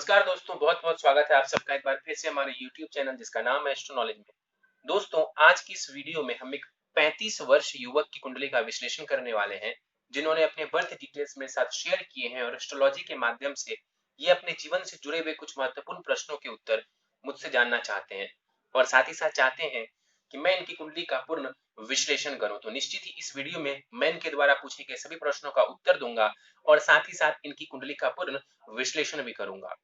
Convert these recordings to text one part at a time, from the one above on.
नमस्कार दोस्तों, बहुत बहुत स्वागत है आप सबका एक बार फिर से हमारे YouTube चैनल जिसका नाम है एस्ट्रो नॉलेज में। दोस्तों, आज की इस वीडियो में हम एक 35 वर्ष युवक की कुंडली का विश्लेषण करने वाले हैं, जिन्होंने अपने बर्थ डिटेल्स मेरे साथ शेयर किए हैं और एस्ट्रोलॉजी के माध्यम से ये अपने जीवन से जुड़े हुए कुछ महत्वपूर्ण प्रश्नों के उत्तर मुझसे जानना चाहते हैं और साथ ही साथ चाहते हैं कि मैं इनकी कुंडली का पूर्ण विश्लेषण करूं। तो निश्चित ही इस वीडियो में मैं इनके द्वारा पूछे गए सभी प्रश्नों का उत्तर दूंगा और साथ ही साथ इनकी कुंडली का पूर्ण विश्लेषण भी करूंगा।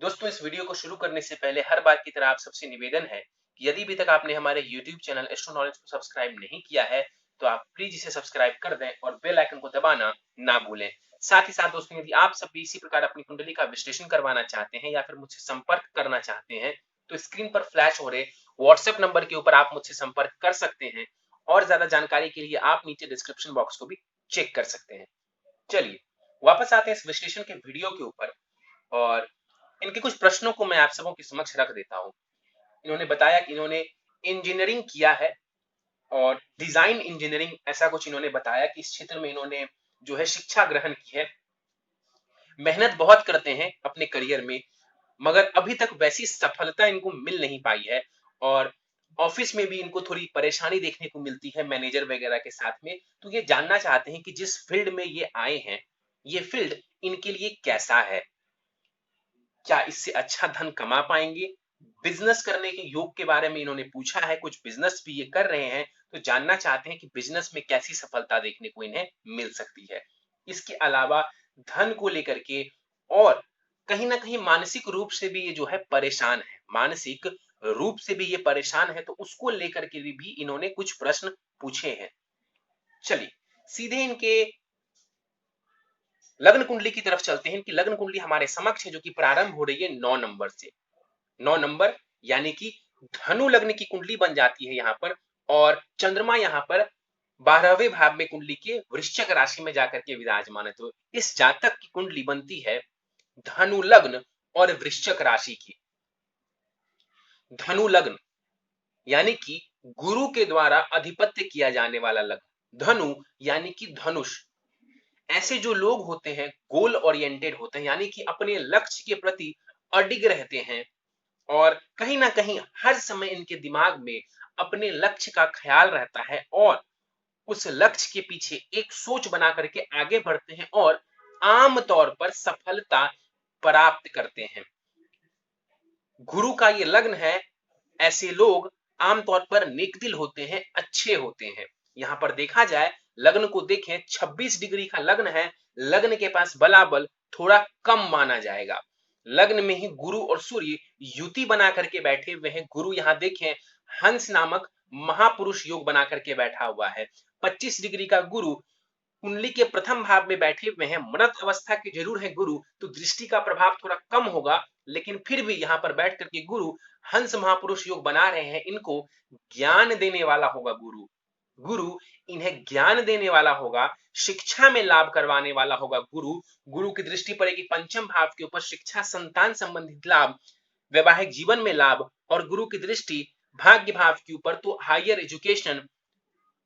दोस्तों, इस वीडियो को शुरू करने से पहले हर बार की तरह आप सबसे निवेदन है कि यदि अभी तक आपने हमारे YouTube चैनल एस्ट्रो नॉलेज को सब्सक्राइब नहीं किया है तो आप प्लीज इसे सब्सक्राइब कर दें और बेल आइकन को दबाना ना भूलें। साथ ही साथ दोस्तों, यदि आप सब भी इसी प्रकार अपनी कुंडली का विश्लेषण करवाना चाहते हैं या फिर मुझसे संपर्क करना चाहते हैं तो स्क्रीन पर फ्लैश हो रहे व्हाट्सएप नंबर के ऊपर आप मुझसे संपर्क कर सकते हैं और ज्यादा जानकारी के लिए आप नीचे डिस्क्रिप्शन बॉक्स को भी चेक कर सकते हैं। चलिए वापस आते हैं इस विश्लेषण के वीडियो के ऊपर और इनके कुछ प्रश्नों को मैं आप सबों के समक्ष रख देता हूं। इन्होंने बताया कि इन्होंने इंजीनियरिंग किया है और डिजाइन इंजीनियरिंग ऐसा कुछ इन्होंने बताया कि इस क्षेत्र में इन्होंने जो है शिक्षा ग्रहण की है। मेहनत बहुत करते हैं अपने करियर में मगर अभी तक वैसी सफलता इनको मिल नहीं पाई है और ऑफिस में भी इनको थोड़ी परेशानी देखने को मिलती है मैनेजर वगैरह के साथ में। तो ये जानना चाहते हैं कि जिस फील्ड में ये आए हैं ये फील्ड इनके लिए कैसा है, क्या इससे अच्छा धन कमा पाएंगे। बिजनेस करने के योग के बारे में इन्होंने पूछा है, कुछ बिजनेस भी ये कर रहे हैं तो जानना चाहते हैं कि बिजनेस में कैसी सफलता देखने को इन्हें मिल सकती है। इसके अलावा धन को लेकर के और कहीं ना कहीं मानसिक रूप से भी ये जो है परेशान है, मानसिक रूप से भी ये परेशान है तो उसको लेकर के भी इन्होंने कुछ प्रश्न पूछे हैं। चलिए सीधे इनके लग्न कुंडली की तरफ चलते हैं कि लग्न कुंडली हमारे समक्ष है जो कि प्रारंभ हो रही है 9 नंबर से। 9 नंबर यानी कि धनु लग्न की कुंडली बन जाती है यहाँ पर और चंद्रमा यहाँ पर 12वें भाव में कुंडली के वृश्चिक राशि में जाकर के विराजमान है। तो इस जातक की कुंडली बनती है धनु लग्न और वृश्चिक राशि की। धनु लग्न यानी कि गुरु के द्वारा अधिपत्य किया जाने वाला लग्न। धनु यानी कि धनुष। ऐसे जो लोग होते हैं गोल ओरिएंटेड होते हैं यानी कि अपने लक्ष्य के प्रति अडिग रहते हैं और कहीं ना कहीं हर समय इनके दिमाग में अपने लक्ष्य का ख्याल रहता है और उस लक्ष्य के पीछे एक सोच बना करके आगे बढ़ते हैं और आम तौर पर सफलता प्राप्त करते हैं। गुरु का ये लग्न है, ऐसे लोग आमतौर पर नेकदिल होते हैं, अच्छे होते हैं। यहां पर देखा जाए लग्न को देखें 26 डिग्री का लग्न है, लग्न के पास बलाबल थोड़ा कम माना जाएगा। लग्न में ही गुरु और सूर्य युति बना करके बैठे हुए हैं। गुरु यहां देखें हंस नामक महापुरुष योग बना करके बैठा हुआ है। 25 डिग्री का गुरु कुंडली के प्रथम भाव में बैठे हुए हैं। मृत अवस्था के जरूर है गुरु तो दृष्टि का प्रभाव थोड़ा कम होगा लेकिन फिर भी यहाँ पर बैठ करके गुरु हंस महापुरुष योग बना रहे हैं। इनको ज्ञान देने वाला होगा गुरु। गुरु इन्हें ज्ञान देने वाला होगा, शिक्षा में लाभ करवाने वाला होगा गुरु। गुरु की दृष्टि पड़ेगी पंचम भाव के ऊपर, शिक्षा संतान संबंधित लाभ, वैवाहिक जीवन में लाभ और गुरु की दृष्टि भाग्य भाव के ऊपर तो हायर एजुकेशन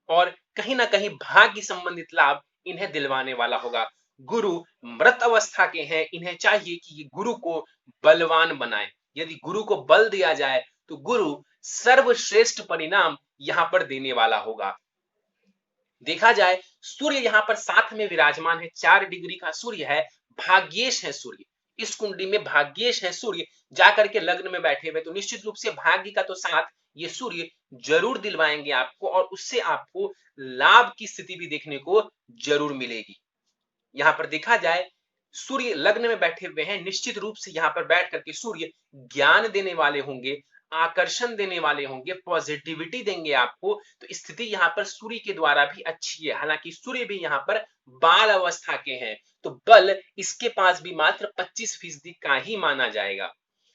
और कहीं ना कहीं भाग्य संबंधित लाभ इन्हें दिलवाने वाला होगा। गुरु मृत अवस्था के हैं, इन्हें चाहिए कि ये गुरु को बलवान बनाए। यदि गुरु को बल दिया जाए तो गुरु सर्वश्रेष्ठ परिणाम यहां पर देने वाला होगा। देखा जाए सूर्य यहां पर साथ में विराजमान है, 4 डिग्री का सूर्य है, भाग्येश है सूर्य। इस कुंडली में भाग्येश है सूर्य जाकर के लग्न में बैठे हुए तो निश्चित रूप से भाग्य का तो साथ ये सूर्य जरूर दिलवाएंगे आपको और उससे आपको लाभ की स्थिति भी देखने को जरूर मिलेगी। यहां पर देखा जाए सूर्य लग्न में बैठे हुए हैं, निश्चित रूप से यहां पर बैठ करके सूर्य ज्ञान देने वाले होंगे, आकर्षण देने वाले होंगे, पॉजिटिविटी देंगे आपको। तो स्थिति यहाँ पर सूर्य के द्वारा भी अच्छी है। हालांकि सूर्य भी यहाँ पर बाल अवस्था के हैं तो बल इसके पास भी मात्र 25% का ही माना जाएगा।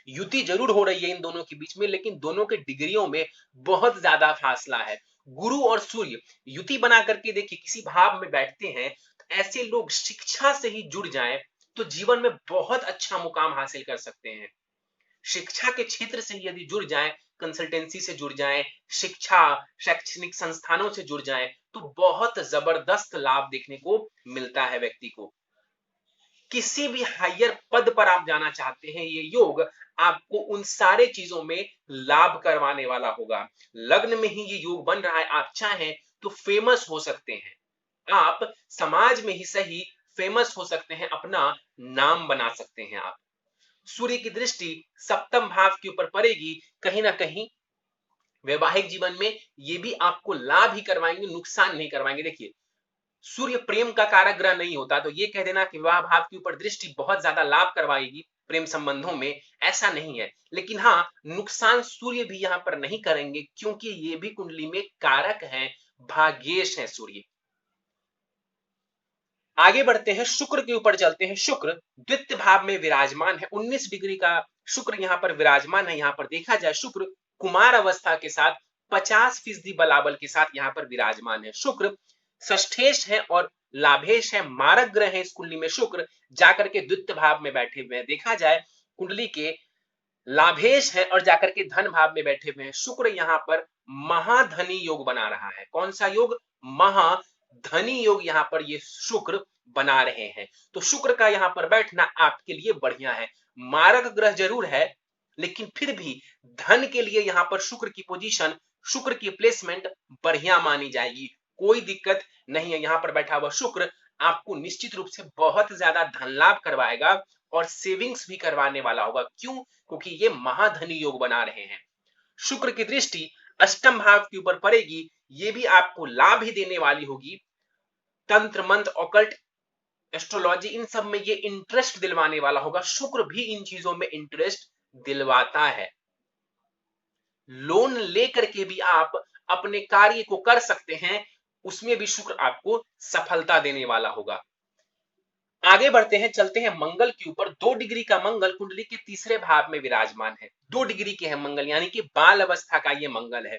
युति जरूर हो रही है इन दोनों के बीच में लेकिन दोनों के डिग्रियों में बहुत ज्यादा फासला है। गुरु और सूर्य युति बना करके देखिए किसी भाव में बैठते हैं, ऐसे लोग शिक्षा से ही जुड़ जाएं तो जीवन में बहुत अच्छा मुकाम हासिल कर सकते हैं। शिक्षा के क्षेत्र से यदि जुड़ जाएं, कंसल्टेंसी से जुड़ जाएं, शिक्षा शैक्षणिक संस्थानों से जुड़ जाएं तो बहुत जबरदस्त लाभ देखने को मिलता है व्यक्ति को। किसी भी हायर पद पर आप जाना चाहते हैं, ये योग आपको उन सारे चीजों में लाभ करवाने वाला होगा। लग्न में ही ये योग बन रहा है, आप चाहें तो फेमस हो सकते हैं, आप समाज में ही सही फेमस हो सकते हैं, अपना नाम बना सकते हैं आप। सूर्य की दृष्टि सप्तम भाव के ऊपर पड़ेगी, कहीं ना कहीं वैवाहिक जीवन में ये भी आपको लाभ ही करवाएंगे, नुकसान नहीं करवाएंगे। देखिए, सूर्य प्रेम का कारक ग्रह नहीं होता, तो ये कह देना कि विवाह भाव के ऊपर दृष्टि बहुत ज्यादा लाभ करवाएगी प्रेम संबंधों में, ऐसा नहीं है। लेकिन हाँ, नुकसान सूर्य भी यहां पर नहीं करेंगे, क्योंकि ये भी कुंडली में कारक है, भाग्येश है सूर्य। आगे बढ़ते हैं, शुक्र के ऊपर चलते हैं। शुक्र द्वितीय भाव में विराजमान है, 19 डिग्री का शुक्र यहां पर विराजमान है। यहां पर देखा जाए, शुक्र कुमार अवस्था के साथ 50% बलाबल के साथ यहां पर विराजमान है। शुक्र षष्ठेश है और लाभेश है, मारक ग्रह है इस कुंडली में। शुक्र जाकर के द्वितीय भाव में बैठे हुए हैं। देखा जाए, कुंडली के लाभेश है और जाकर के धन भाव में बैठे हुए हैं। शुक्र यहाँ पर महाधनी योग बना रहा है। कौन सा योग? महाधनी योग यहाँ पर ये शुक्र बना रहे हैं। तो शुक्र का यहाँ पर बैठना आपके लिए बढ़िया है। मारक ग्रह जरूर है, लेकिन फिर भी धन के लिए यहाँ पर शुक्र की पोजीशन, शुक्र की प्लेसमेंट बढ़िया मानी जाएगी। कोई दिक्कत नहीं है। यहाँ पर बैठा हुआ शुक्र आपको निश्चित रूप से बहुत ज्यादा धन लाभ करवाएगा और सेविंग्स भी करवाने वाला होगा। क्यों? क्योंकि ये महाधनी योग बना रहे हैं। शुक्र की दृष्टि अष्टम भाव के ऊपर पड़ेगी, ये भी आपको लाभ ही देने वाली होगी। तंत्र मंत्र, ऑकल्ट, एस्ट्रोलॉजी, इन सब में ये इंटरेस्ट दिलवाने वाला होगा। शुक्र भी इन चीजों में इंटरेस्ट दिलवाता है। लोन लेकर के भी आप अपने कार्य को कर सकते हैं, उसमें भी शुक्र आपको सफलता देने वाला होगा। आगे बढ़ते हैं, चलते हैं मंगल के ऊपर। 2 डिग्री का मंगल कुंडली के तीसरे भाव में विराजमान है। 2 डिग्री के है मंगल, यानी कि बाल अवस्था का ये मंगल है।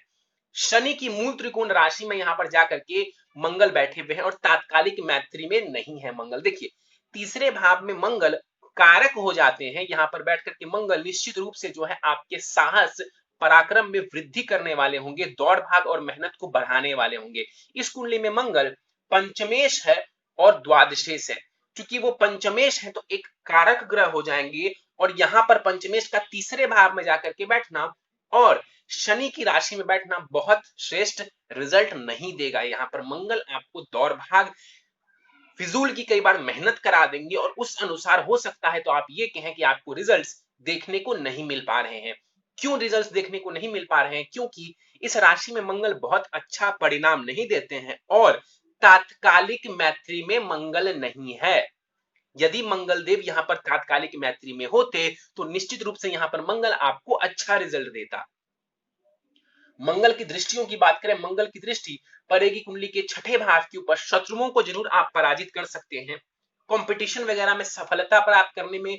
शनि की मूल त्रिकोण राशि में यहां पर जाकर के मंगल बैठे हुए हैं और तात्कालिक मैत्री में नहीं है मंगल। देखिए, तीसरे भाव में मंगल कारक हो जाते हैं। यहां पर बैठ करके मंगल निश्चित रूप से जो है आपके साहस पराक्रम में वृद्धि करने वाले होंगे, दौड़ भाग और मेहनत को बढ़ाने वाले होंगे। इस कुंडली में मंगल पंचमेश है और द्वादशेश है। क्योंकि वो पंचमेश है तो एक कारक ग्रह हो जाएंगे, और यहां पर पंचमेश का तीसरे भाव में जाकर के बैठना और शनि की राशि में बैठना बहुत श्रेष्ठ रिजल्ट नहीं देगा। यहां पर मंगल आपको दौड़ भाग, फिजूल की कई बार मेहनत करा देंगे, और उस अनुसार हो सकता है तो आप ये कहें कि आपको रिजल्ट्स देखने को नहीं मिल पा रहे हैं। क्यों रिजल्ट्स देखने को नहीं मिल पा रहे हैं? क्योंकि इस राशि में मंगल बहुत अच्छा परिणाम नहीं देते हैं और तात्कालिक मैत्री में मंगल नहीं है। यदि मंगल देव यहां पर तात्कालिक मैत्री में होते तो निश्चित रूप से यहां पर मंगल आपको अच्छा रिजल्ट देता। मंगल की दृष्टियों की बात करें, मंगल की दृष्टि पड़ेगी कुंडली के छठे भाव के ऊपर। शत्रुओं को जरूर आप पराजित कर सकते हैं। कंपटीशन वगैरह में सफलता प्राप्त करने में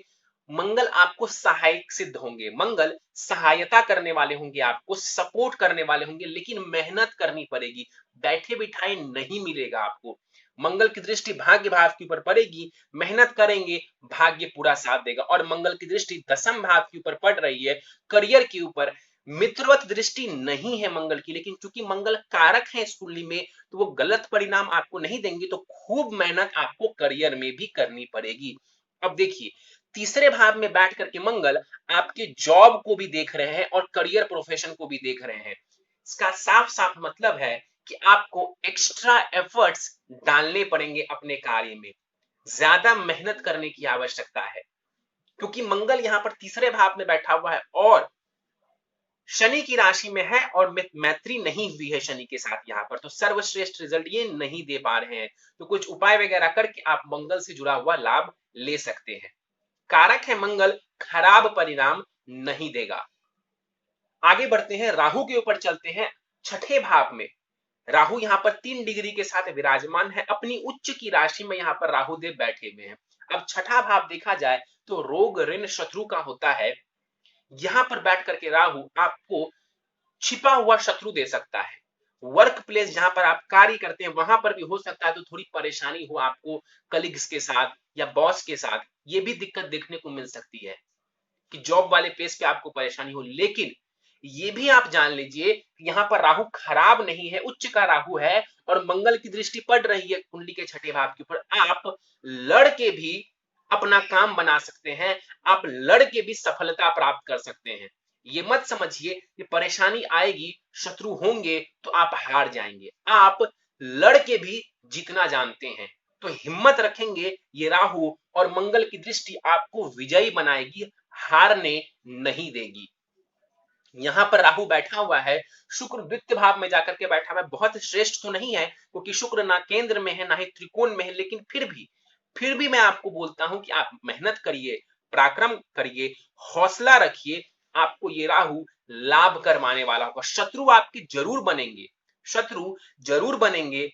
मंगल आपको सहायक सिद्ध होंगे। मंगल सहायता करने वाले होंगे, आपको सपोर्ट करने वाले होंगे, लेकिन मेहनत करनी पड़ेगी, बैठे बिठाए नहीं मिलेगा आपको। मंगल की दृष्टि भाग्य भाव के ऊपर पड़ेगी, मेहनत करेंगे, भाग्य पूरा साथ देगा। और मंगल की दृष्टि दसम भाव के ऊपर पड़ रही है, करियर के ऊपर। मित्रवत दृष्टि नहीं है मंगल की, लेकिन चूंकि मंगल कारक है इस कुंडली में, तो वो गलत परिणाम आपको नहीं देंगे। तो खूब मेहनत आपको करियर में भी करनी पड़ेगी। अब देखिए, तीसरे भाव में बैठ करके मंगल आपके जॉब को भी देख रहे हैं और करियर प्रोफेशन को भी देख रहे हैं। इसका साफ साफ मतलब है कि आपको एक्स्ट्रा एफर्ट्स डालने पड़ेंगे अपने कार्य में, ज्यादा मेहनत करने की आवश्यकता है। क्योंकि मंगल यहां पर तीसरे भाव में बैठा हुआ है और शनि की राशि में है और मैत्री नहीं हुई है शनि के साथ यहां पर, तो सर्वश्रेष्ठ रिजल्ट ये नहीं दे पा रहे हैं। तो कुछ उपाय वगैरह करके आप मंगल से जुड़ा हुआ लाभ ले सकते हैं। कारक है मंगल, खराब परिणाम नहीं देगा। आगे बढ़ते हैं, राहु के ऊपर चलते हैं। छठे भाव में राहु यहां पर 3 डिग्री के साथ विराजमान है। अपनी उच्च की राशि में यहां पर राहु देव बैठे हुए हैं। अब छठा भाव देखा जाए तो रोग ऋण शत्रु का होता है। यहां पर बैठ करके राहु आपको छिपा हुआ शत्रु दे सकता है। वर्क प्लेस जहां पर आप कार्य करते हैं वहां पर भी हो सकता है तो थोड़ी परेशानी हो आपको, कलीग्स के साथ या बॉस के साथ, ये भी दिक्कत देखने को मिल सकती है कि जॉब वाले प्लेस पे आपको परेशानी हो। लेकिन ये भी आप जान लीजिए कि यहाँ पर राहु खराब नहीं है, उच्च का राहु है और मंगल की दृष्टि पड़ रही है कुंडली के छठे भाव के ऊपर। आप लड़ के भी अपना काम बना सकते हैं, आप लड़ के भी सफलता प्राप्त कर सकते हैं। ये मत समझिए कि परेशानी आएगी, शत्रु होंगे तो आप हार जाएंगे। आप लड़ के भी जीतना जानते हैं। तो हिम्मत रखेंगे, ये राहु और मंगल की दृष्टि आपको विजयी बनाएगी, हारने नहीं देगी। यहां पर राहु बैठा हुआ है, शुक्र द्वितीय भाव में जाकर के बैठा हुआ है। बहुत श्रेष्ठ तो नहीं है, क्योंकि शुक्र ना केंद्र में है ना ही त्रिकोण में है, लेकिन फिर भी मैं आपको बोलता हूं कि आप मेहनत करिए, पराक्रम करिए, हौसला रखिए, आपको ये राहु लाभ करवाने वाला होगा। शत्रु आपके जरूर बनेंगे, शत्रु जरूर बनेंगे।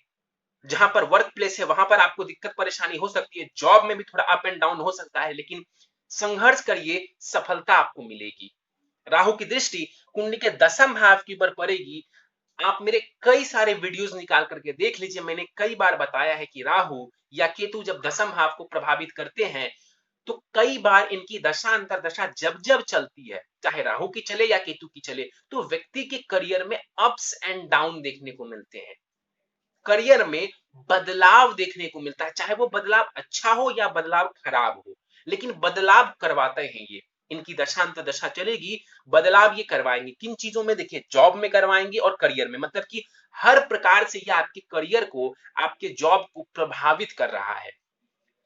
जहां पर वर्क प्लेस है वहां पर आपको दिक्कत परेशानी हो सकती है, जॉब में भी थोड़ा अप एंड डाउन हो सकता है, लेकिन संघर्ष करिए, सफलता आपको मिलेगी। राहु की दृष्टि कुंडली के दसम भाव के ऊपर पड़ेगी। आप मेरे कई सारे वीडियोस निकाल करके देख लीजिए, मैंने कई बार बताया है कि राहु या केतु जब दसम भाव को प्रभावित करते हैं तो कई बार इनकी दशा अंतरदशा जब जब चलती है, चाहे राहु की चले या केतु की चले, तो व्यक्ति के करियर में अप्स एंड डाउन देखने को मिलते हैं। करियर में बदलाव देखने को मिलता है, चाहे वो बदलाव अच्छा हो या बदलाव खराब हो, लेकिन बदलाव करवाते हैं ये। इनकी दशांत दशा चलेगी, बदलाव ये करवाएंगे। किन चीजों में? देखिए, जॉब में करवाएंगे और करियर में, मतलब कि हर प्रकार से ये आपके करियर को, आपके जॉब को प्रभावित कर रहा है।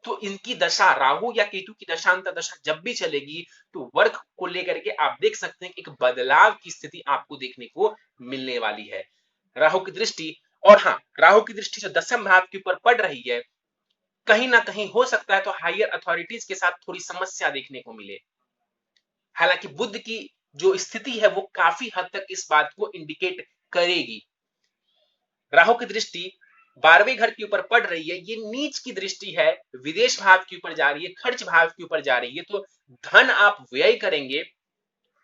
तो इनकी दशा, राहु या केतु की दशांत दशा जब भी चलेगी तो वर्क को लेकर के आप देख सकते हैं कि एक बदलाव की स्थिति आपको देखने को मिलने वाली है। राहु की दृष्टि, और हाँ, राहु की दृष्टि जो दसम भाव के ऊपर पड़ रही है, कहीं ना कहीं हो सकता है तो हायर अथॉरिटीज के साथ थोड़ी समस्या देखने को मिले। हालांकि बुध की जो स्थिति है वो काफी हद तक इस बात को इंडिकेट करेगी। राहु की दृष्टि 12वें घर के ऊपर पड़ रही है, ये नीच की दृष्टि है, विदेश भाव के ऊपर जा रही है, खर्च भाव के ऊपर जा रही है, तो धन आप व्यय करेंगे,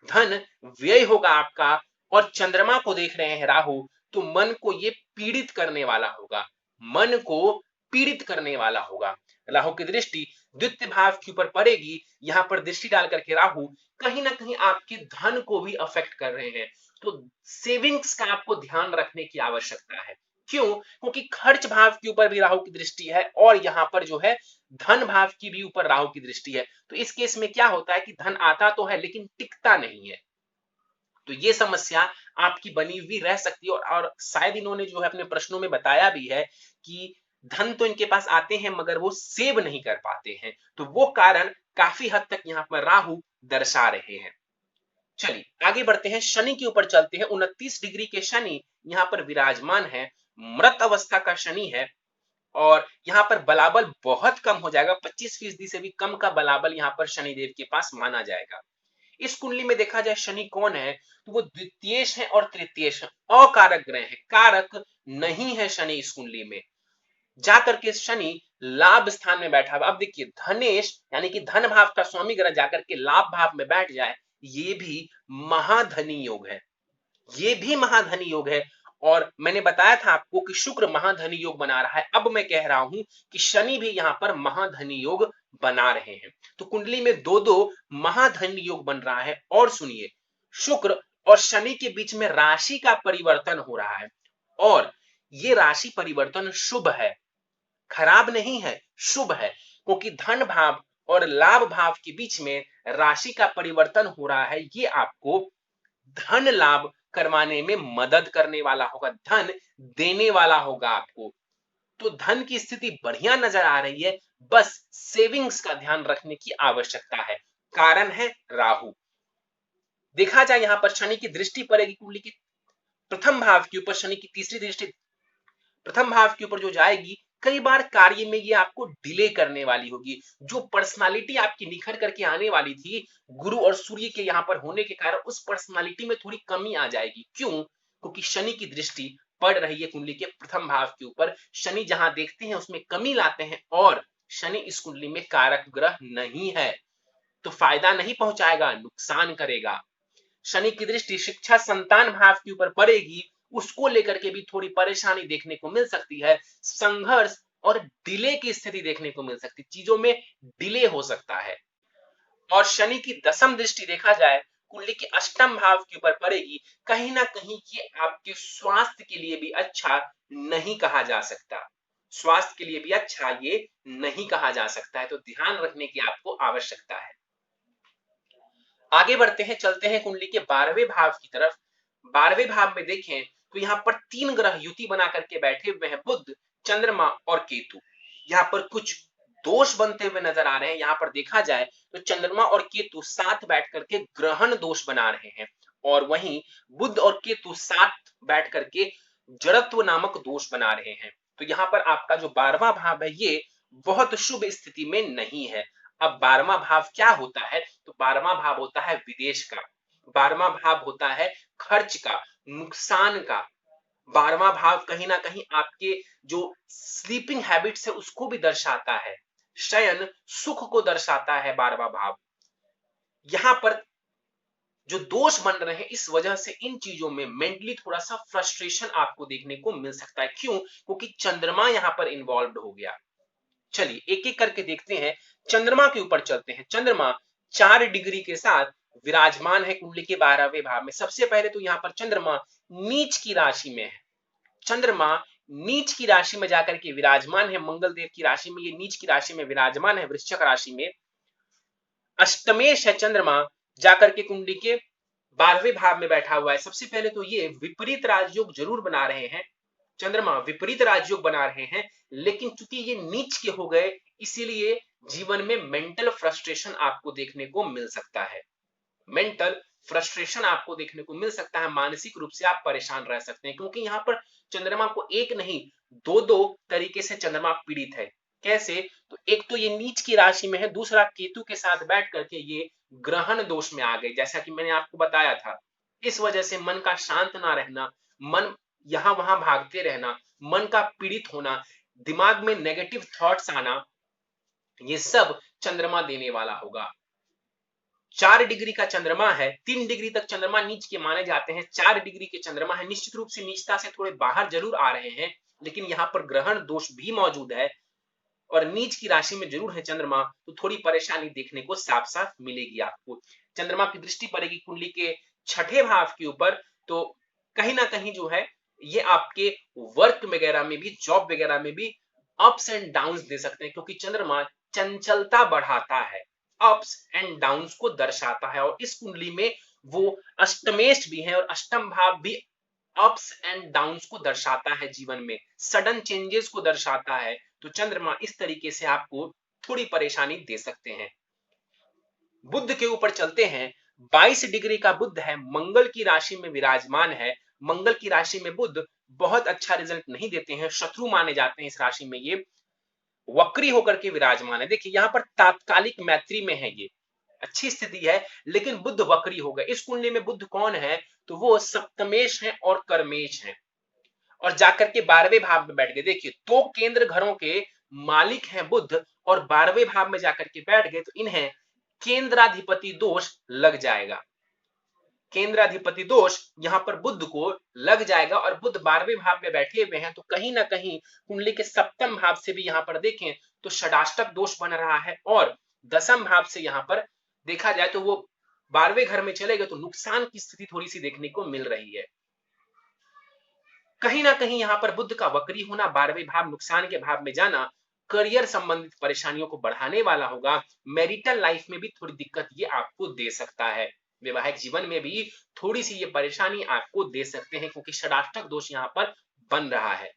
धन व्यय होगा आपका। और चंद्रमा को देख रहे हैं राहु, तो मन को ये पीड़ित करने वाला होगा, मन को पीड़ित करने वाला होगा। राहु की दृष्टि द्वितीय भाव के ऊपर पड़ेगी, यहां पर दृष्टि डाल करके राहु कहीं ना कहीं आपके धन को भी अफेक्ट कर रहे हैं। तो सेविंग्स का आपको ध्यान रखने की आवश्यकता है। क्यों? क्योंकि खर्च भाव के ऊपर भी राहु की दृष्टि है और यहां पर जो है धन भाव की भी ऊपर राहु की दृष्टि है। तो इस केस में क्या होता है कि धन आता तो है लेकिन टिकता नहीं है। तो ये समस्या आपकी बनी हुई रह सकती है, और शायद इन्होंने जो है अपने प्रश्नों में बताया भी है कि धन तो इनके पास आते हैं मगर वो सेव नहीं कर पाते हैं। तो वो कारण काफी हद तक यहाँ पर राहु दर्शा रहे हैं। चलिए आगे बढ़ते हैं, शनि के ऊपर चलते हैं। 29 डिग्री के शनि यहाँ पर विराजमान है, मृत अवस्था का शनि है, और यहाँ पर बलाबल बहुत कम हो जाएगा, 25% से भी कम का बलाबल यहाँ पर शनिदेव के पास माना जाएगा। इस कुंडली में देखा जाए शनि कौन है, तो वो द्वितीयेश है और तृतीयेश है, अकारक ग्रह है, कारक नहीं है शनि इस कुंडली में। जाकर के शनि लाभ स्थान में बैठा हुआ। अब देखिए, धनेश यानी कि धन भाव का स्वामी ग्रह जाकर के लाभ भाव में बैठ जाए, ये भी महाधनी योग है, ये भी महाधनी योग है। और मैंने बताया था आपको कि शुक्र महाधनी योग बना रहा है, अब मैं कह रहा हूं कि शनि भी यहां पर महाधनी योग बना रहे हैं। तो कुंडली में दो दो महाधनी योग बन रहा है। और सुनिए, शुक्र और शनि के बीच में राशि का परिवर्तन हो रहा है, और ये राशि परिवर्तन शुभ है, खराब नहीं है, शुभ है। क्योंकि धन भाव और लाभ भाव के बीच में राशि का परिवर्तन हो रहा है, ये आपको धन लाभ करवाने में मदद करने वाला होगा, धन देने वाला होगा आपको। तो धन की स्थिति बढ़िया नजर आ रही है, बस सेविंग्स का ध्यान रखने की आवश्यकता है। कारण है राहु। देखा जाए यहां पर शनि की दृष्टि पड़ेगी कुंडली के प्रथम भाव के ऊपर, शनि की तीसरी दृष्टि प्रथम भाव के ऊपर जो जाएगी, कई बार कार्य में ये आपको डिले करने वाली होगी। जो पर्सनालिटी आपकी निखर करके आने वाली थी, गुरु और सूर्य के यहाँ पर होने के कारण उस पर्सनालिटी में थोड़ी कमी आ जाएगी। क्यों? क्योंकि शनि की दृष्टि पड़ रही है कुंडली के प्रथम भाव के ऊपर। शनि जहां देखते हैं उसमें कमी लाते हैं, और शनि इस कुंडली में कारक ग्रह नहीं है, तो फायदा नहीं पहुंचाएगा, नुकसान करेगा। शनि की दृष्टि शिक्षा संतान भाव के ऊपर पड़ेगी, उसको लेकर के भी थोड़ी परेशानी देखने को मिल सकती है, संघर्ष और डिले की स्थिति देखने को मिल सकती है, चीजों में डिले हो सकता है। और शनि की दसम दृष्टि देखा जाए कुंडली के अष्टम भाव के ऊपर पड़ेगी, कहीं ना कहीं ये आपके स्वास्थ्य के लिए भी अच्छा नहीं कहा जा सकता। स्वास्थ्य के लिए भी अच्छा ये नहीं कहा जा सकता है, तो ध्यान रखने की आपको आवश्यकता है। आगे बढ़ते हैं, चलते हैं कुंडली के 12वें भाव की तरफ। 12वें भाव में देखें तो यहाँ पर 3 ग्रह युति बना करके बैठे हुए हैं, बुध, चंद्रमा और केतु। यहाँ पर कुछ दोष बनते हुए नजर आ रहे हैं। यहाँ पर देखा जाए तो चंद्रमा और केतु साथ बैठ करके ग्रहण दोष बना रहे हैं, और वहीं बुध और केतु साथ बैठ करके जड़त्व नामक दोष बना रहे हैं। तो यहाँ पर आपका जो 12वां भाव है ये बहुत शुभ स्थिति में नहीं है। अब 12वां भाव क्या होता है? तो 12वां भाव होता है विदेश का, 12वां भाव होता है खर्च का, नुकसान का। 12वां भाव कहीं ना कहीं आपके जो स्लीपिंग हैबिट्स है उसको भी दर्शाता है, शयन सुख को दर्शाता है 12वां भाव। यहां पर जो दोष बन रहे हैं इस वजह से इन चीजों में मेंटली थोड़ा सा फ्रस्ट्रेशन आपको देखने को मिल सकता है। क्यों? क्योंकि चंद्रमा यहां पर इन्वॉल्व हो गया। चलिए एक एक करके देखते हैं, चंद्रमा के ऊपर चलते हैं। चंद्रमा 4 डिग्री के साथ विराजमान है कुंडली के 12वें भाव में। सबसे पहले तो यहाँ पर चंद्रमा नीच की राशि में है। चंद्रमा नीच की राशि में जाकर के विराजमान है, मंगल देव की राशि में ये नीच की राशि में विराजमान है, वृश्चिक राशि में। अष्टमेश है चंद्रमा, जाकर के कुंडली के 12वें भाव में बैठा हुआ है। सबसे पहले तो ये विपरीत राजयोग जरूर बना रहे हैं, चंद्रमा विपरीत राजयोग बना रहे हैं, लेकिन चूंकि ये नीच के हो गए इसीलिए जीवन में मेंटल फ्रस्ट्रेशन आपको देखने को मिल सकता है। मेंटल फ्रस्ट्रेशन आपको देखने को मिल सकता है, मानसिक रूप से आप परेशान रह सकते हैं, क्योंकि यहाँ पर चंद्रमा को एक नहीं दो दो तरीके से चंद्रमा पीड़ित है। कैसे? तो एक तो ये नीच की राशि में है, दूसरा केतु के साथ बैठ करके ये ग्रहण दोष में आ गए, जैसा कि मैंने आपको बताया था। इस वजह से मन का शांत ना रहना, मन यहां वहां भागते रहना, मन का पीड़ित होना, दिमाग में नेगेटिव थॉट्स आना, ये सब चंद्रमा देने वाला होगा। 4 डिग्री का चंद्रमा है, 3 डिग्री तक चंद्रमा नीच के माने जाते हैं, 4 डिग्री के चंद्रमा है। निश्चित रूप से नीचता से थोड़े बाहर जरूर आ रहे हैं, लेकिन यहाँ पर ग्रहण दोष भी मौजूद है और नीच की राशि में जरूर है चंद्रमा, तो थोड़ी परेशानी देखने को साफ साफ मिलेगी आपको। चंद्रमा की दृष्टि पड़ेगी कुंडली के 6ठे भाव के ऊपर, तो कहीं ना कहीं जो है ये आपके वर्क वगैरह में भी, जॉब वगैरह में भी अप्स एंड डाउन्स दे सकते हैं, क्योंकि चंद्रमा चंचलता बढ़ाता है, अप्स एंड डाउन्स को दर्शाता है। और इस कुंडली में वो अष्टमेश भी है, और अष्टम भाव भी अप्स एंड डाउन्स को दर्शाता है, जीवन में सडन चेंजेस को दर्शाता है। तो चंद्रमा इस तरीके से आपको थोड़ी परेशानी दे सकते हैं। बुध के ऊपर चलते हैं। 22 डिग्री का बुध है, मंगल की राशि में विराजमान है। मंगल की राशि में बुध बहुत अच्छा रिजल्ट नहीं देते हैं, शत्रु माने जाते हैं इस राशि में। ये वक्री होकर के विराजमान है। देखिए यहाँ पर तात्कालिक मैत्री में है, ये अच्छी स्थिति है, लेकिन बुध वक्री हो गए। इस कुंडली में बुध कौन है? तो वो सप्तमेश है और कर्मेश है, और जाकर के 12वें भाव में बैठ गए। देखिए तो केंद्र घरों के मालिक हैं बुध, और 12वें भाव में जाकर के बैठ गए, तो इन्हें केंद्राधिपति दोष लग जाएगा। केंद्राधिपति दोष यहाँ पर बुध को लग जाएगा, और बुध 12वें भाव में बैठे हुए हैं, तो कहीं ना कहीं कुंडली के सप्तम भाव से भी यहाँ पर देखें तो षडाष्टक दोष बन रहा है, और दसम भाव से यहाँ पर देखा जाए तो वो 12वें घर में चले गए, तो नुकसान की स्थिति थोड़ी सी देखने को मिल रही है। कहीं ना कहीं यहाँ पर बुध का वक्री होना, 12वें भाव नुकसान के भाव में जाना, करियर संबंधित परेशानियों को बढ़ाने वाला होगा। मैरिटल लाइफ में भी थोड़ी दिक्कत ये आपको दे सकता है, वैवाहिक जीवन में भी थोड़ी सी ये परेशानी आपको दे सकते हैं, क्योंकि षडाष्टक दोष यहाँ पर बन रहा है।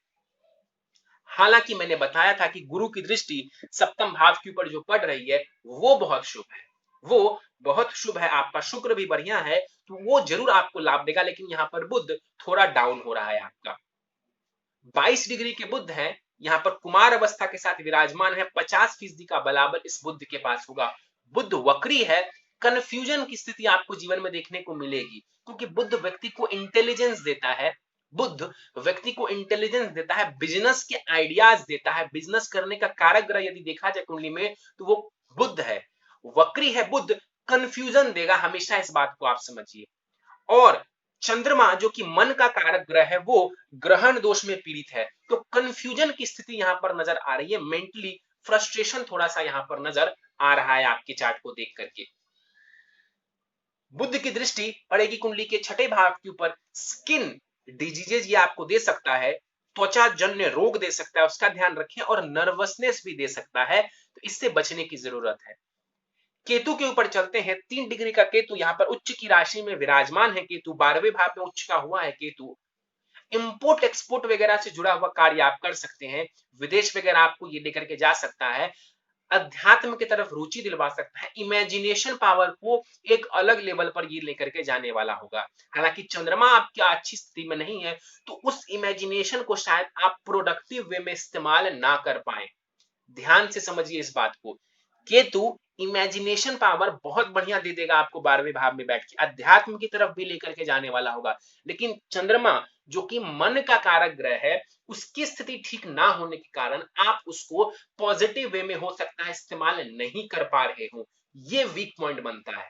हालांकि मैंने बताया था कि गुरु की दृष्टि सप्तम भाव के ऊपर जो पड़ रही है वो बहुत शुभ है, वो बहुत शुभ है। आपका शुक्र भी बढ़िया है, तो वो जरूर आपको लाभ देगा, लेकिन यहाँ पर बुध थोड़ा डाउन हो रहा है आपका। 22 डिग्री के बुध है, यहाँ पर कुमार अवस्था के साथ विराजमान है, 50% का बलाबल इस बुध के पास होगा। बुध वक्री है, कंफ्यूजन की स्थिति आपको जीवन में देखने को मिलेगी, क्योंकि बुध व्यक्ति को इंटेलिजेंस देता है, बुध व्यक्ति को इंटेलिजेंस देता है, बिजनेस के आइडियाज देता है। बिजनेस करने का कारक ग्रह यदि देखा जाए कुंडली में तो वो बुध है, वक्री है बुध, कंफ्यूजन देगा हमेशा, इस बात को आप समझिए। और चंद्रमा जो कि मन का कारक ग्रह है वो ग्रहण दोष में पीड़ित है, तो कंफ्यूजन की स्थिति यहां पर नजर आ रही है, मेंटली फ्रस्ट्रेशन थोड़ा सा यहां पर नजर आ रहा है आपके चार्ट को देख करके। बुध की दृष्टि पड़ेगी कुंडली के 6ठे भाव के ऊपर, स्किन डिजीजेज ये आपको दे सकता है, त्वचा जन्य रोग दे सकता है, उसका ध्यान रखें, और नर्वसनेस भी दे सकता है, तो इससे बचने की जरूरत है। केतु के ऊपर चलते हैं। 3 डिग्री का केतु यहाँ पर उच्च की राशि में विराजमान है। केतु 12वें भाव में उच्च का हुआ है। केतु इंपोर्ट एक्सपोर्ट वगैरह से जुड़ा हुआ कार्य आप कर सकते हैं, विदेश वगैरह आपको ये लेकर के जा सकता है, अध्यात्म की तरफ रुचि दिलवा सकता है, इमेजिनेशन पावर को एक अलग लेवल पर ये लेकर के जाने वाला होगा। हालांकि चंद्रमा आपकी अच्छी स्थिति में नहीं है, तो उस इमेजिनेशन को शायद आप प्रोडक्टिव वे में इस्तेमाल ना कर पाए। ध्यान से समझिए इस बात को। केतु इमेजिनेशन पावर बहुत बढ़िया दे देगा आपको 12वें भाव में बैठ के, अध्यात्म की तरफ भी लेकर के जाने वाला होगा। लेकिन चंद्रमा जो कि मन का कारक ग्रह है, उसकी स्थिति ठीक ना होने के कारण आप उसको पॉजिटिव वे में हो सकता है इस्तेमाल नहीं कर पा रहे हो, ये वीक पॉइंट बनता है।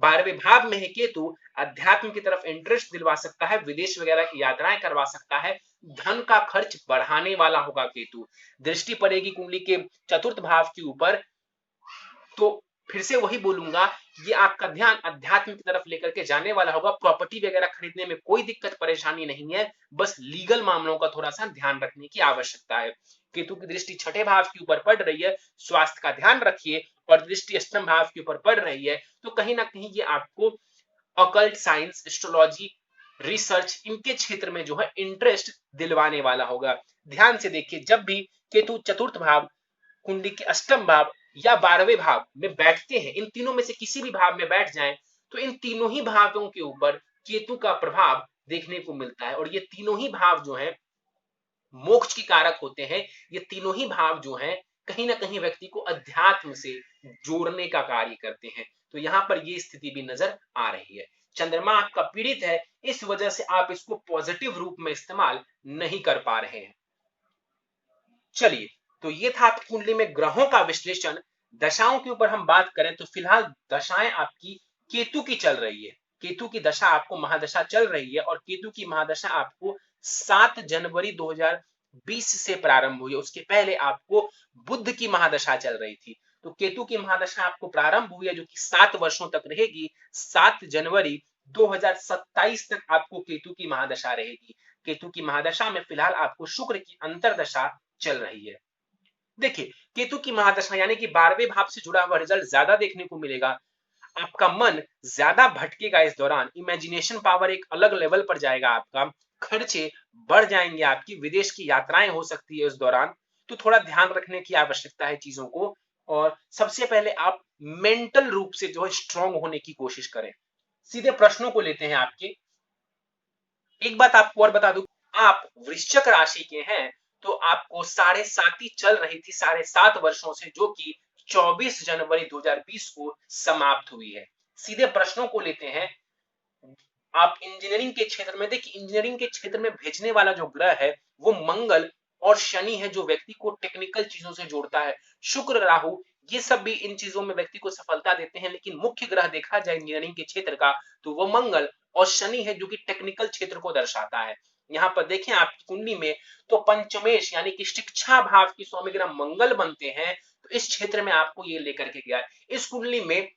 12वें भाव में है केतु, अध्यात्म की तरफ इंटरेस्ट दिलवा सकता है, विदेश वगैरह की यात्राएं करवा सकता है, धन का खर्च बढ़ाने वाला होगा केतु। दृष्टि पड़ेगी कुंडली के चतुर्थ भाव के ऊपर, तो फिर से वही बोलूंगा, ये आपका ध्यान अध्यात्म की तरफ लेकर के जाने वाला होगा। प्रॉपर्टी वगैरह खरीदने में कोई दिक्कत परेशानी नहीं है, बस लीगल मामलों का थोड़ा सा ध्यान रखने की आवश्यकता है। केतु की दृष्टि छठे भाव के ऊपर पड़ रही है, स्वास्थ्य का ध्यान रखिए, और दृष्टि अष्टम भाव के ऊपर पड़ रही है, तो कहीं ना कहीं ये आपको ऑकल्ट साइंस, एस्ट्रोलॉजी, रिसर्च, इनके क्षेत्र में जो है इंटरेस्ट दिलवाने वाला होगा। ध्यान से देखिए, जब भी केतु चतुर्थ भाव, कुंडली के अष्टम भाव या 12वें भाव में बैठते हैं, इन तीनों में से किसी भी भाव में बैठ जाएं, तो इन तीनों ही भावों के ऊपर केतु का प्रभाव देखने को मिलता है। और ये तीनों ही भाव जो हैं मोक्ष की कारक होते हैं। ये तीनों ही भाव जो हैं कहीं ना कहीं व्यक्ति को अध्यात्म से जोड़ने का कार्य करते हैं। तो यहाँ पर ये स्थिति भी नजर आ रही है। चंद्रमा आपका पीड़ित है, इस वजह से आप इसको पॉजिटिव रूप में इस्तेमाल नहीं कर पा रहे हैं। चलिए, तो ये था आपकी कुंडली में ग्रहों का विश्लेषण। दशाओं के ऊपर हम बात करें तो फिलहाल दशाएं आपकी केतु की चल रही है। केतु की दशा आपको महादशा चल रही है, और केतु की महादशा आपको 7 जनवरी 2020 से प्रारंभ हुई है। उसके पहले आपको बुध की महादशा चल रही थी। तो केतु की महादशा आपको प्रारंभ हुई है, जो कि 7 वर्षों तक रहेगी। 7 जनवरी 2027 तक आपको केतु की महादशा रहेगी। केतु की महादशा में फिलहाल आपको शुक्र की अंतरदशा चल रही है। देखिए, केतु की महादशा यानी कि 12वें भाव से जुड़ा हुआ रिजल्ट ज्यादा देखने को मिलेगा। आपका मन ज्यादा भटकेगा इस दौरान, इमेजिनेशन पावर एक अलग लेवल पर जाएगा, आपका खर्चे बढ़ जाएंगे, आपकी विदेश की यात्राएं हो सकती है इस दौरान। तो थोड़ा ध्यान रखने की आवश्यकता है चीजों को। और सबसे पहले आप मेंटल रूप से जो है स्ट्रांग होने की कोशिश करें। सीधे प्रश्नों को लेते हैं आपके। एक बात आपको और बता दूं, आप वृश्चिक राशि के हैं, तो आपको 7.5 चल रही थी 7.5 वर्षों से, जो कि 24 जनवरी 2020 को समाप्त हुई है। सीधे प्रश्नों को लेते हैं। आप इंजीनियरिंग के क्षेत्र में देखिए, इंजीनियरिंग के क्षेत्र में भेजने वाला जो ग्रह है वो मंगल और शनि है, जो व्यक्ति को टेक्निकल चीजों से जोड़ता है। शुक्र, राहु, ये सब भी इन चीजों में व्यक्ति को सफलता देते हैं, लेकिन मुख्य ग्रह देखा जाए इंजीनियरिंग के क्षेत्र का तो वो मंगल और शनि है, जो कि टेक्निकल क्षेत्र को दर्शाता है। यहाँ पर देखें आपकी कुंडली में, तो पंचमेश यानी कि शिक्षा भाव की स्वामी ग्रह मंगल बनते हैं, तो इस क्षेत्र में आपको ये लेकर के गया है। इस कुंडली में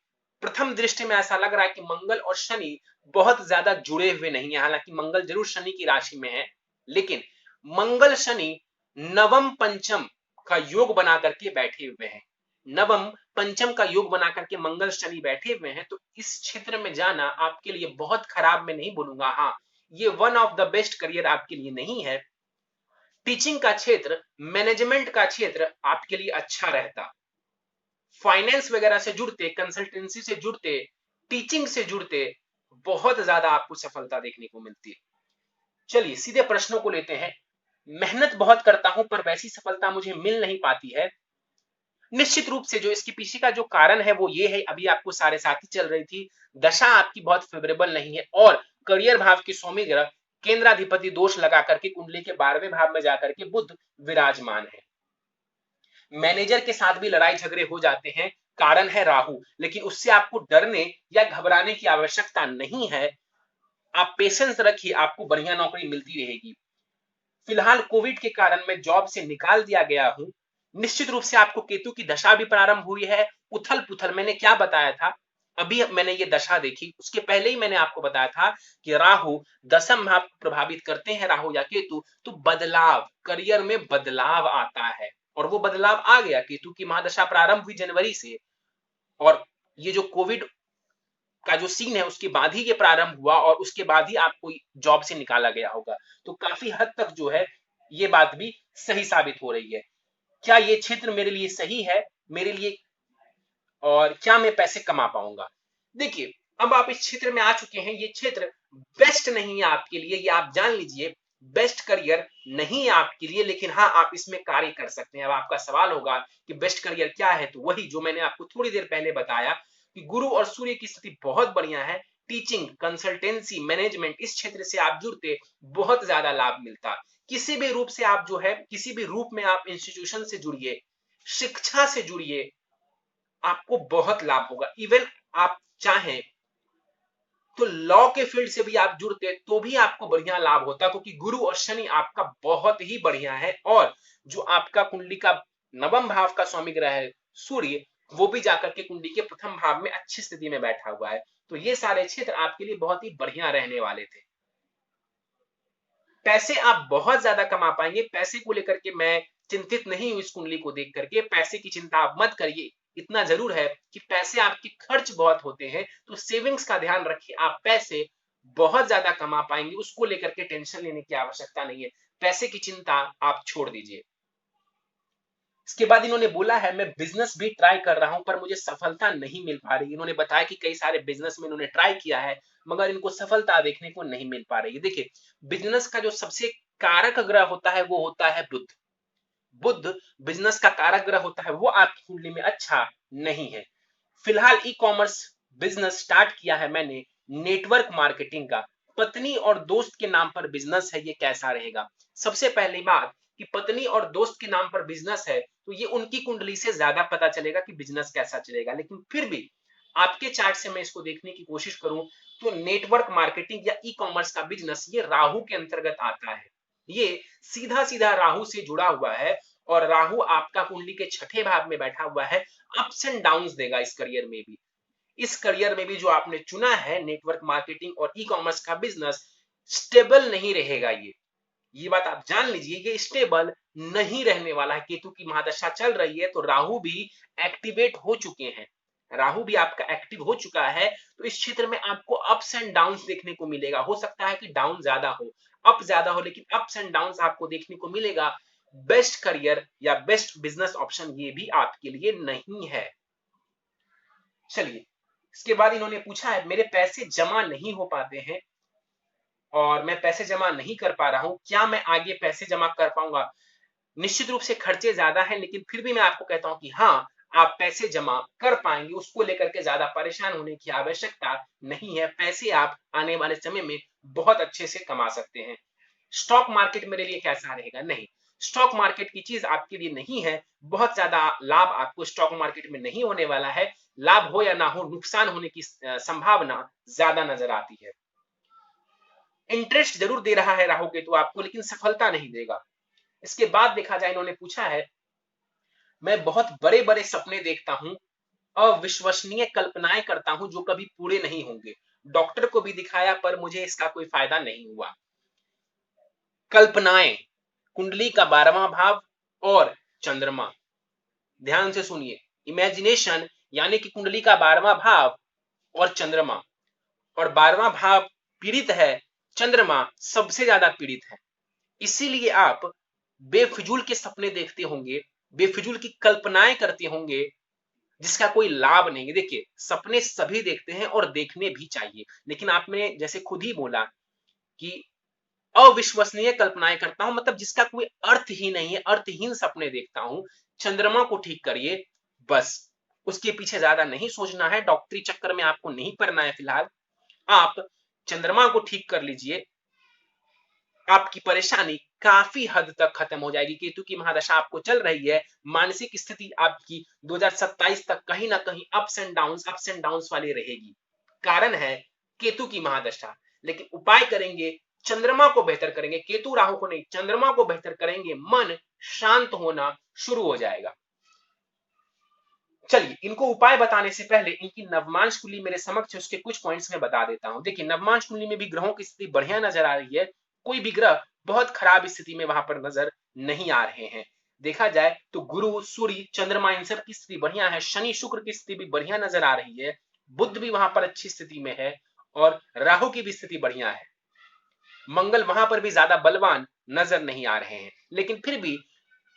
प्रथम दृष्टि में ऐसा लग रहा है कि मंगल और शनि बहुत ज्यादा जुड़े हुए नहीं है। हालांकि मंगल जरूर शनि की राशि में है, लेकिन मंगल शनि नवम पंचम का योग बना करके बैठे हुए हैं। नवम पंचम का योग बना करके मंगल शनि बैठे हुए हैं, तो इस क्षेत्र में जाना आपके लिए बहुत खराब मैं नहीं बोलूंगा। हाँ, ये one of the best career आपके लिए नहीं है। टीचिंग का क्षेत्र, मैनेजमेंट का क्षेत्र आपके लिए अच्छा रहता। फाइनेंस वगैरह से जुड़ते, कंसल्टेंसी से जुड़ते, टीचिंग से जुड़ते, बहुत ज्यादा आपको सफलता देखने को मिलती है। चलिए सीधे प्रश्नों को लेते हैं। मेहनत बहुत करता हूं पर वैसी सफलता मुझे मिल नहीं पाती है। निश्चित रूप से जो इसके पीछे का जो कारण है वो ये है, अभी आपको 7.5 चल रही थी, दशा आपकी बहुत फेवरेबल नहीं है, और करियर भाव के स्वामी ग्रह केंद्राधिपति दोष लगा करके कुंडली के 12वें भाव में जाकर के बुध विराजमान है। मैनेजर के साथ भी लड़ाई झगड़े हो जाते हैं, कारण है राहु, लेकिन उससे आपको डरने या घबराने की आवश्यकता नहीं है। आप पेशेंस रखिए, आपको बढ़िया नौकरी मिलती रहेगी। फिलहाल कोविड के कारण मैं जॉब से निकाल दिया गया हूं। निश्चित रूप से आपको केतु की दशा भी प्रारंभ हुई है। उथल पुथल, मैंने क्या बताया था, अभी मैंने ये दशा देखी, उसके पहले ही मैंने आपको बताया था कि राहु दसम भाव को प्रभावित करते हैं, राहु या केतु, तो बदलाव, करियर में बदलाव आता है। और वो बदलाव आ गया, केतु की महादशा प्रारंभ हुई जनवरी से, और ये जो कोविड का जो सीन है उसके बाद ही ये प्रारंभ हुआ, और उसके बाद ही आपको जॉब से निकाला गया होगा। तो काफी हद तक जो है ये बात भी सही साबित हो रही है। क्या ये क्षेत्र मेरे लिए सही है, मेरे लिए, और क्या मैं पैसे कमा पाऊंगा? देखिए, अब आप इस क्षेत्र में आ चुके हैं, ये क्षेत्र बेस्ट नहीं है आपके लिए, ये आप जान लीजिए, बेस्ट करियर नहीं है आपके लिए, लेकिन हाँ, आप इसमें कार्य कर सकते हैं। अब आपका सवाल होगा कि बेस्ट करियर क्या है, तो वही जो मैंने आपको थोड़ी देर पहले बताया कि गुरु और सूर्य की स्थिति बहुत बढ़िया है। टीचिंग, कंसल्टेंसी, मैनेजमेंट, इस क्षेत्र से आप जुड़ते बहुत ज्यादा लाभ मिलता। किसी भी रूप से आप जो है, किसी भी रूप में आप इंस्टीट्यूशन से जुड़िए, शिक्षा से जुड़िए, आपको बहुत लाभ होगा। इवन आप चाहें तो लॉ के फील्ड से भी आप जुड़ते तो भी आपको बढ़िया लाभ होता, क्योंकि गुरु और शनि आपका बहुत ही बढ़िया है। और जो आपका कुंडली का नवम भाव का स्वामी ग्रह है सूर्य, वो भी जाकर के कुंडली के प्रथम भाव में अच्छी स्थिति में बैठा हुआ है। तो ये सारे क्षेत्र आपके लिए बहुत ही बढ़िया रहने वाले थे। पैसे आप बहुत ज्यादा कमा पाएंगे, पैसे को लेकर के मैं चिंतित नहीं हूं। इस कुंडली को देख करके पैसे की चिंता आप मत करिए। इतना जरूर है कि पैसे आपके खर्च बहुत होते हैं, तो सेविंग्स का ध्यान रखिए। आप पैसे बहुत ज्यादा कमा पाएंगे, उसको लेकर के टेंशन लेने की आवश्यकता नहीं है। पैसे की चिंता आप छोड़ दीजिए। इसके बाद इन्होंने बोला है, मैं बिजनेस भी ट्राई कर रहा हूं पर मुझे सफलता नहीं मिल पा रही। इन्होंने बताया कि कई सारे बिजनेस में इन्होंने ट्राई किया है, मगर इनको सफलता देखने को नहीं मिल पा रही है। देखिए, बिजनेस का जो सबसे कारक ग्रह होता है वो होता है बुध। बुध बिजनेस का कारक ग्रह होता है, वो आपकी कुंडली में अच्छा नहीं है। फिलहाल ई कॉमर्स बिजनेस स्टार्ट किया है मैंने, नेटवर्क मार्केटिंग का। पत्नी और दोस्त के नाम पर बिजनेस है, ये कैसा रहेगा? सबसे पहली बात कि पत्नी और दोस्त के नाम पर बिजनेस है, तो ये उनकी कुंडली से ज्यादा पता चलेगा कि बिजनेस कैसा चलेगा। लेकिन फिर भी आपके चार्ट से मैं इसको देखने की कोशिश करूं तो नेटवर्क मार्केटिंग या ई कॉमर्स का बिजनेस ये राहु के अंतर्गत आता है। ये सीधा सीधा राहु से जुड़ा हुआ है, और राहु आपका कुंडली के छठे भाव में बैठा हुआ है। अप्स एंड डाउन्स देगा इस करियर में भी। इस करियर में भी जो आपने चुना है नेटवर्क मार्केटिंग और ई कॉमर्स का बिजनेस, स्टेबल नहीं रहेगा। ये बात आप जान लीजिए, ये स्टेबल नहीं रहने वाला है। केतु की महादशा चल रही है, तो राहु भी एक्टिवेट हो चुके हैं, राहु भी आपका एक्टिव हो चुका है। तो इस क्षेत्र में आपको अप्स एंड डाउन्स देखने को मिलेगा। हो सकता है कि डाउन ज्यादा हो, अप ज्यादा हो, लेकिन अप्स एंड डाउन्स आपको देखने को मिलेगा। बेस्ट करियर या बेस्ट बिजनेस ऑप्शन ये भी आपके लिए नहीं है। चलिए, इसके बाद इन्होंने पूछा है, मेरे पैसे जमा नहीं हो पाते हैं और मैं पैसे जमा नहीं कर पा रहा हूं, क्या मैं आगे पैसे जमा कर पाऊंगा? निश्चित रूप से खर्चे ज्यादा हैं, लेकिन फिर भी मैं आपको कहता हूं कि हाँ, आप पैसे जमा कर पाएंगे। उसको लेकर के ज्यादा परेशान होने की आवश्यकता नहीं है। पैसे आप आने वाले समय में बहुत अच्छे से कमा सकते हैं। स्टॉक मार्केट मेरे लिए कैसा रहेगा? नहीं, स्टॉक मार्केट की चीज आपके लिए नहीं है। बहुत ज्यादा लाभ आपको स्टॉक मार्केट में नहीं होने वाला है। लाभ हो या ना हो, नुकसान होने की संभावना ज्यादा नजर आती है। इंटरेस्ट जरूर दे रहा है राहु केतु आपको, लेकिन सफलता नहीं देगा। इसके बाद देखा जाए, इन्होंने पूछा है, मैं बहुत बड़े बड़े सपने देखता हूं, अविश्वसनीय कल्पनाएं करता हूं जो कभी पूरे नहीं होंगे। डॉक्टर को भी दिखाया पर मुझे इसका कोई फायदा नहीं हुआ। कल्पनाएं, कुंडली का 12वां भाव और चंद्रमा, ध्यान से सुनिए। इमेजिनेशन यानी कि कुंडली का 12वां भाव और चंद्रमा, और 12वां भाव पीड़ित है, चंद्रमा सबसे ज्यादा पीड़ित है। इसीलिए आप बेफिजूल के सपने देखते होंगे, बेफिजूल की कल्पनाएं करते होंगे जिसका कोई लाभ नहीं है। देखिए, सपने सभी देखते हैं और देखने भी चाहिए, लेकिन आपने जैसे खुद ही बोला कि अविश्वसनीय कल्पनाएं करता हूं, मतलब जिसका कोई अर्थ ही नहीं है, अर्थहीन सपने देखता हूं। चंद्रमा को ठीक करिए, बस। उसके पीछे ज्यादा नहीं सोचना है, डॉक्टरी चक्कर में आपको नहीं पड़ना है। फिलहाल आप चंद्रमा को ठीक कर लीजिए, आपकी परेशानी काफी हद तक खत्म हो जाएगी। केतु की महादशा आपको चल रही है, मानसिक स्थिति आपकी 2027 तक कहीं ना कहीं अप्स एंड डाउन्स वाली रहेगी। कारण है केतु की महादशा। लेकिन उपाय करेंगे, चंद्रमा को बेहतर करेंगे, केतु राहु को नहीं, चंद्रमा को बेहतर करेंगे, मन शांत होना शुरू हो जाएगा। चलिए, इनको उपाय बताने से पहले इनकी नवमांश कुंडली मेरे समक्ष है, उसके कुछ पॉइंट्स में बता देता हूं। देखिए, नवमांश कुंडली में भी ग्रहों की स्थिति बढ़िया नजर आ रही है, कोई भी ग्रह बहुत खराब स्थिति में वहां पर नजर नहीं आ रहे हैं। देखा जाए तो गुरु, सूर्य, चंद्रमा, इन सब की स्थिति बढ़िया है। शनि शुक्र की स्थिति भी बढ़िया नजर आ रही है। बुध भी वहां पर अच्छी स्थिति में है और राहु की भी स्थिति बढ़िया है। मंगल वहां पर भी ज्यादा बलवान नजर नहीं आ रहे हैं। लेकिन फिर भी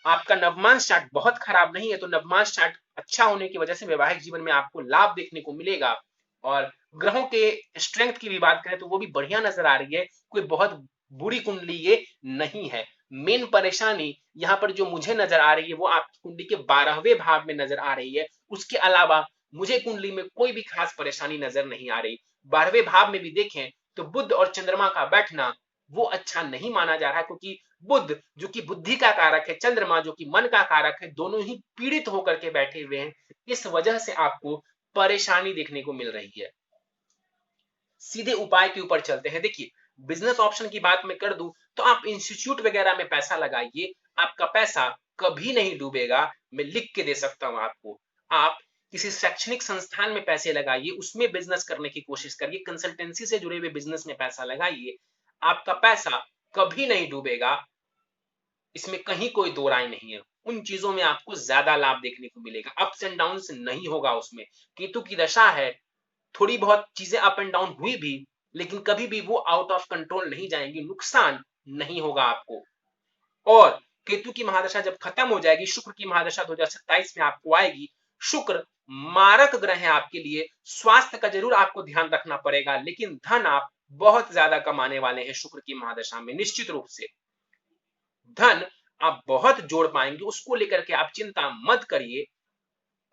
आपका नवमांश चार्ट बहुत खराब नहीं है, तो नवमांश चार्ट अच्छा होने की वजह से वैवाहिक जीवन में आपको लाभ देखने को मिलेगा। और ग्रहों के स्ट्रेंथ की भी बात करें तो वो भी बढ़िया नजर आ रही है, कोई बहुत बुरी कुंडली ये नहीं है। मेन परेशानी यहाँ पर जो मुझे नजर आ रही है वो आपकी कुंडली के 12वें भाव में नजर आ रही है। उसके अलावा मुझे कुंडली में कोई भी खास परेशानी नजर नहीं आ रही। 12वें भाव में भी देखें तो बुध और चंद्रमा का बैठना वो अच्छा नहीं माना जा रहा है, क्योंकि बुध जो कि बुद्धि का कारक है, चंद्रमा जो कि मन का कारक है, दोनों ही पीड़ित होकर के बैठे हुए हैं। इस वजह से आपको परेशानी देखने को मिल रही है। सीधे उपाय के ऊपर चलते हैं। देखिए, बिजनेस ऑप्शन की बात मैं कर दूं तो आप इंस्टीट्यूट वगैरह में पैसा लगाइए, आपका पैसा कभी नहीं डूबेगा। मैं लिख के दे सकता हूं आपको। आप किसी शैक्षणिक संस्थान में पैसे लगाइए, उसमें बिजनेस करने की कोशिश करिए, कंसल्टेंसी से जुड़े हुए बिजनेस में पैसा लगाइए, आपका पैसा कभी नहीं डूबेगा। इसमें कहीं कोई दो राय नहीं है। उन चीजों में आपको ज्यादा लाभ देखने को मिलेगा, अप्स एंड डाउन नहीं होगा उसमें। केतु की दशा है, थोड़ी बहुत चीजें अप एंड डाउन हुई भी, लेकिन कभी भी वो आउट ऑफ कंट्रोल नहीं जाएंगी, नुकसान नहीं होगा आपको। और केतु की महादशा जब खत्म हो जाएगी, शुक्र की महादशा 2027 में आपको आएगी। शुक्र मारक ग्रह है आपके लिए। स्वास्थ्य का जरूर आपको ध्यान रखना पड़ेगा, लेकिन धन आप बहुत ज्यादा कमाने वाले हैं शुक्र की महादशा में। निश्चित रूप से धन आप बहुत जोड़ पाएंगे, उसको लेकर के आप चिंता मत करिए।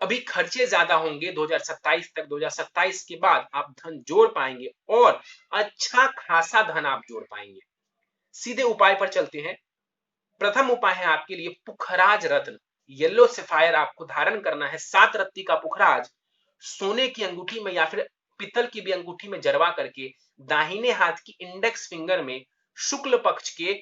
अभी खर्चे ज्यादा होंगे 2027 तक, 2027 के बाद आप धन जोड़ पाएंगे और अच्छा खासा धन आप जोड़ पाएंगे। सीधे उपाय पर चलते हैं। प्रथम उपाय है आपके लिए पुखराज रत्न, येलो सफायर आपको धारण करना है। 7 रत्ती का पुखराज सोने की अंगूठी में या फिर पीतल की भी अंगूठी में जरवा करके दाहिने हाथ की इंडेक्स फिंगर में शुक्ल पक्ष के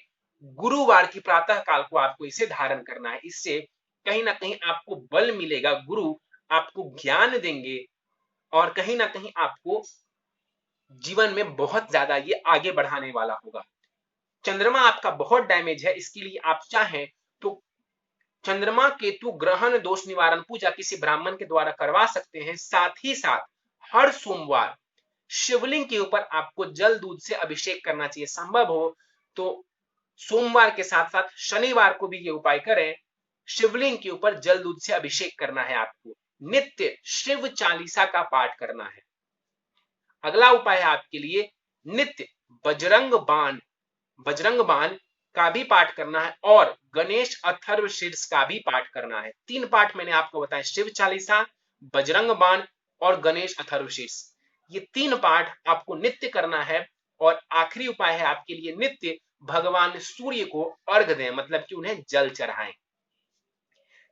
गुरुवार की प्रातः काल को आपको इसे धारण करना है। इससे कहीं ना कहीं आपको बल मिलेगा, गुरु आपको ज्ञान देंगे और कहीं ना कहीं आपको जीवन में बहुत ज्यादा ये आगे बढ़ाने वाला होगा। चंद्रमा आपका बहुत डैमेज है, इसके लिए आप चाहें तो चंद्रमा केतु ग्रहण दोष निवारण पूजा किसी ब्राह्मण के द्वारा करवा सकते हैं। साथ ही साथ हर सोमवार शिवलिंग के ऊपर आपको जल दूध से अभिषेक करना चाहिए। संभव हो तो सोमवार के साथ साथ शनिवार को भी ये उपाय करें। शिवलिंग के ऊपर जल दूध से अभिषेक करना है आपको। नित्य शिव चालीसा का पाठ करना है। अगला उपाय है आपके लिए नित्य बजरंग बाण का भी पाठ करना है और गणेश अथर्व शीर्ष का भी पाठ करना है। 3 पाठ मैंने आपको बताया, शिव चालीसा, बजरंग बाण और गणेश अथर्व शीर्ष। ये 3 पाठ आपको नित्य करना है। और आखिरी उपाय है आपके लिए नित्य भगवान सूर्य को अर्घ दें, मतलब कि उन्हें जल चढ़ाएं।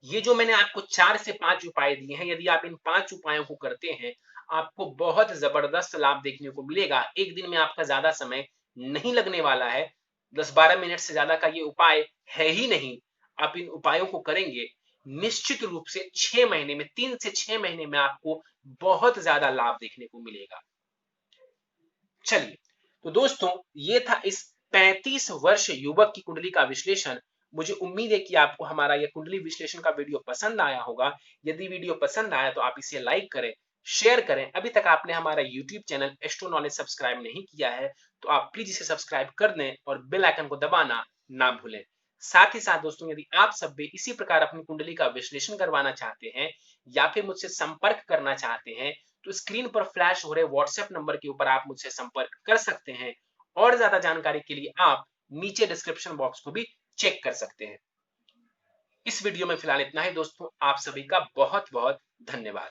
ये जो मैंने आपको 4 से 5 उपाय दिए हैं, यदि आप इन 5 उपायों को करते हैं, आपको बहुत जबरदस्त लाभ देखने को मिलेगा। एक दिन में आपका ज्यादा समय नहीं लगने वाला है, 10-12 मिनट से ज्यादा का ये उपाय है ही नहीं। आप इन उपायों को करेंगे, निश्चित रूप से 6 महीने में, 3 से 6 महीने में आपको बहुत ज्यादा लाभ देखने को मिलेगा। चलिए, तो दोस्तों ये था इस 35 वर्ष युवक की कुंडली का विश्लेषण। मुझे उम्मीद है कि आपको हमारा यह कुंडली विश्लेषण का वीडियो पसंद आया होगा। यदि वीडियो पसंद आया तो आप इसे लाइक करें, शेयर करें। अभी तक आपने हमारा YouTube channel astro knowledge subscribe नहीं किया है तो आप प्लीज इसे सब्सक्राइब कर दें और बेल आइकन को दबाना ना भूलें। साथ ही साथ दोस्तों, यदि आप सब भी इसी प्रकार अपनी कुंडली का विश्लेषण करवाना चाहते हैं या फिर मुझसे संपर्क करना चाहते हैं तो स्क्रीन पर फ्लैश हो रहे व्हाट्सएप नंबर के ऊपर आप मुझसे संपर्क कर सकते हैं। और ज्यादा जानकारी के लिए आप नीचे डिस्क्रिप्शन बॉक्स को भी चेक कर सकते हैं। इस वीडियो में फिलहाल इतना ही दोस्तों, आप सभी का बहुत बहुत धन्यवाद।